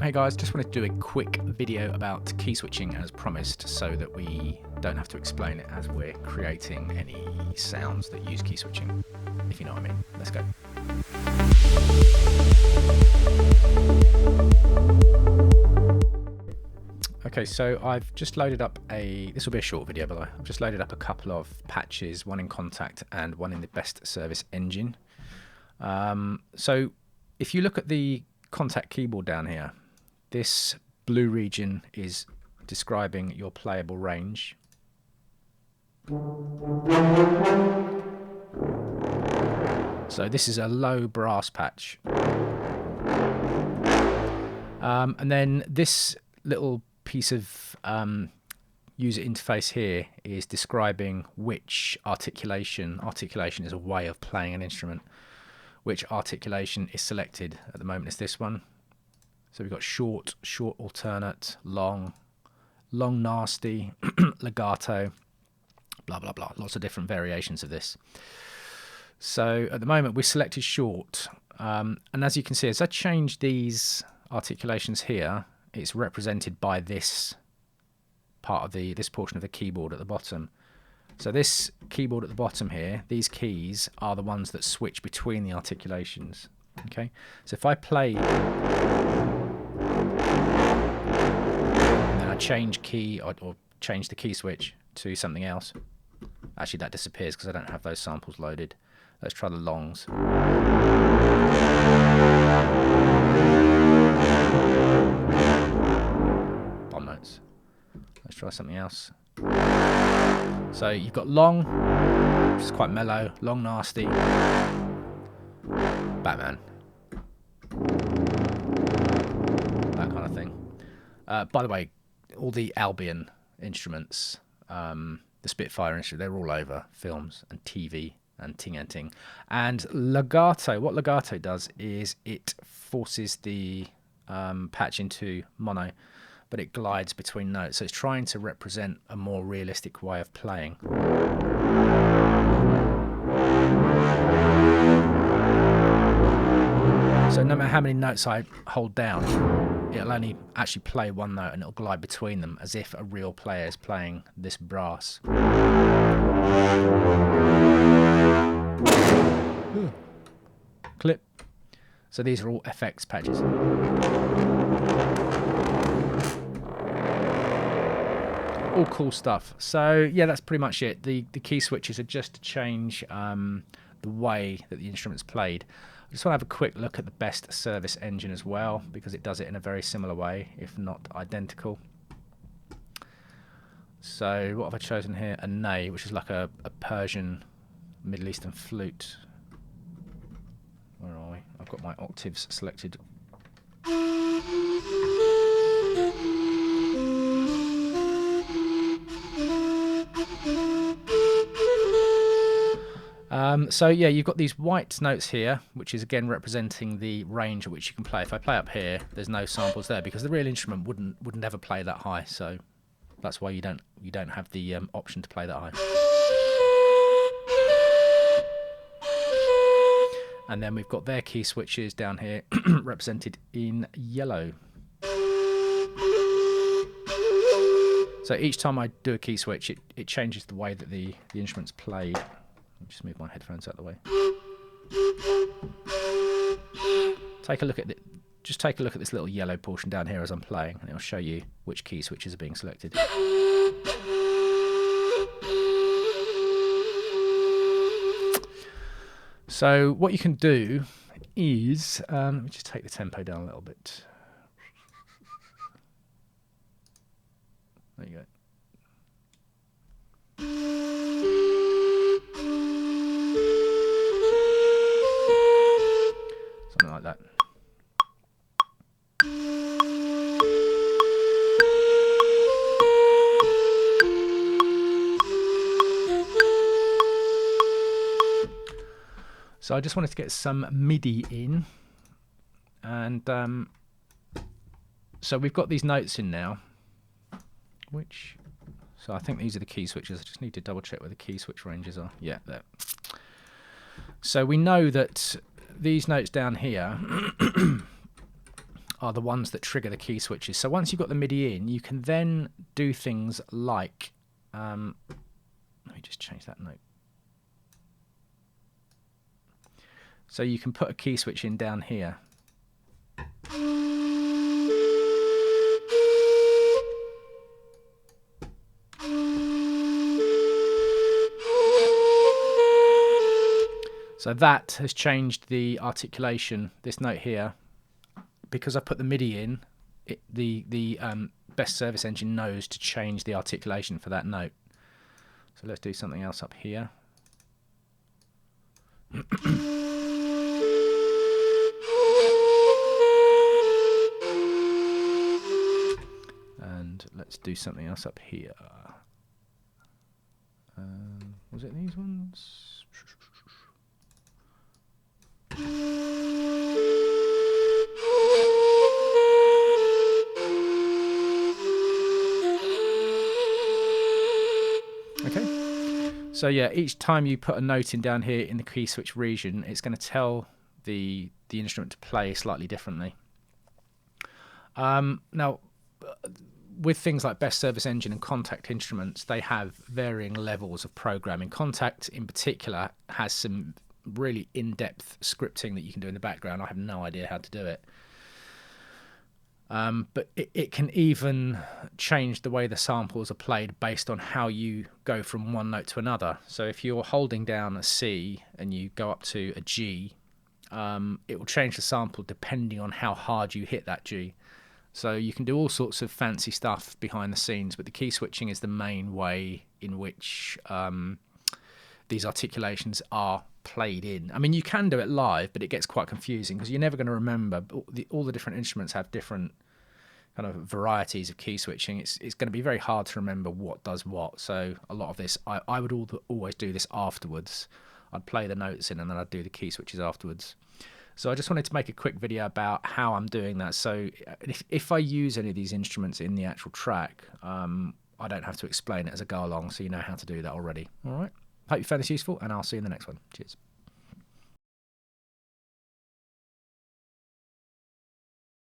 Hey guys, just wanted to do a quick video about key switching as promised so that we don't have to explain it as we're creating any sounds that use key switching, if you know what I mean. Let's go. Okay, so I've just loaded up this will be a short video by the way, I've just loaded up a couple of patches, one in Contact and one in the Best Service Engine. So if you look at the Contact keyboard down here, this blue region is describing your playable range. So this is a low brass patch. And then this little piece of user interface here is describing which articulation is a way of playing an instrument. Which articulation is selected at the moment is this one. So we've got short, short alternate, long, long nasty, legato, blah blah blah, lots of different variations of this. So at the moment we selected short, and as you can see, as I change these articulations here, it's represented by this part of this portion of the keyboard at the bottom. So this keyboard at the bottom here, these keys are the ones that switch between the articulations. Okay, so if I play and then I change key or change the key switch to something else, actually that disappears because I don't have those samples loaded. Let's try the longs. Bomb notes. Let's try something else. So you've got long, which is quite mellow, long nasty, Batman, that kind of thing. By the way, all the Albion instruments, the Spitfire instrument, they're all over films and TV and ting and ting. And legato, what legato does is it forces the patch into mono, but it glides between notes. So it's trying to represent a more realistic way of playing. So no matter how many notes I hold down, it'll only actually play one note and it'll glide between them as if a real player is playing this brass. Clip. So these are all FX patches. All cool stuff. So yeah, that's pretty much it. The key switches are just to change the way that the instrument's played. I just want to have a quick look at the Best Service Engine as well, because it does it in a very similar way, if not identical. So what have I chosen here? A ney, which is like a Persian Middle Eastern flute. Where are we? I've got my octaves selected. So yeah, you've got these white notes here, which is again representing the range at which you can play. If I play up here, there's no samples there because the real instrument wouldn't ever play that high. So that's why you don't have the option to play that high. And then we've got their key switches down here represented in yellow. So each time I do a key switch, it changes the way that the instrument's played. I'll just move my headphones out of the way. Take a look at just take a look at this little yellow portion down here as I'm playing, and it'll show you which key switches are being selected. So what you can do is, let me just take the tempo down a little bit. There you go. Something like that. So I just wanted to get some MIDI in, and so we've got these notes in now, so I think these are the key switches. I just need to double check where the key switch ranges are. Yeah, there. So we know that these notes down here are the ones that trigger the key switches. So once you've got the MIDI in, you can then do things like, let me just change that note. So you can put a key switch in down here. So that has changed the articulation, this note here. Because I put the MIDI in, the Best Service Engine knows to change the articulation for that note. So let's do something else up here. And let's do something else up here. Was it these ones? Okay, so yeah, each time you put a note in down here in the key switch region, it's going to tell the instrument to play slightly differently. Now, with things like Best Service Engine and Contact instruments, they have varying levels of programming. Contact in particular has some really in-depth scripting that you can do in the background. I have no idea how to do it. But it can even change the way the samples are played based on how you go from one note to another. So if you're holding down a C and you go up to a G, it will change the sample depending on how hard you hit that G. So you can do all sorts of fancy stuff behind the scenes, but the key switching is the main way in which these articulations are played in. I mean, you can do it live, but it gets quite confusing because you're never going to remember. All the different instruments have different kind of varieties of key switching. It's going to be very hard to remember what does what. So a lot of this, I would always do this afterwards. I'd play the notes in and then I'd do the key switches afterwards. So I just wanted to make a quick video about how I'm doing that. So if I use any of these instruments in the actual track, I don't have to explain it as I go along, so you know how to do that already. All right. Hope you found this useful, and I'll see you in the next one. Cheers.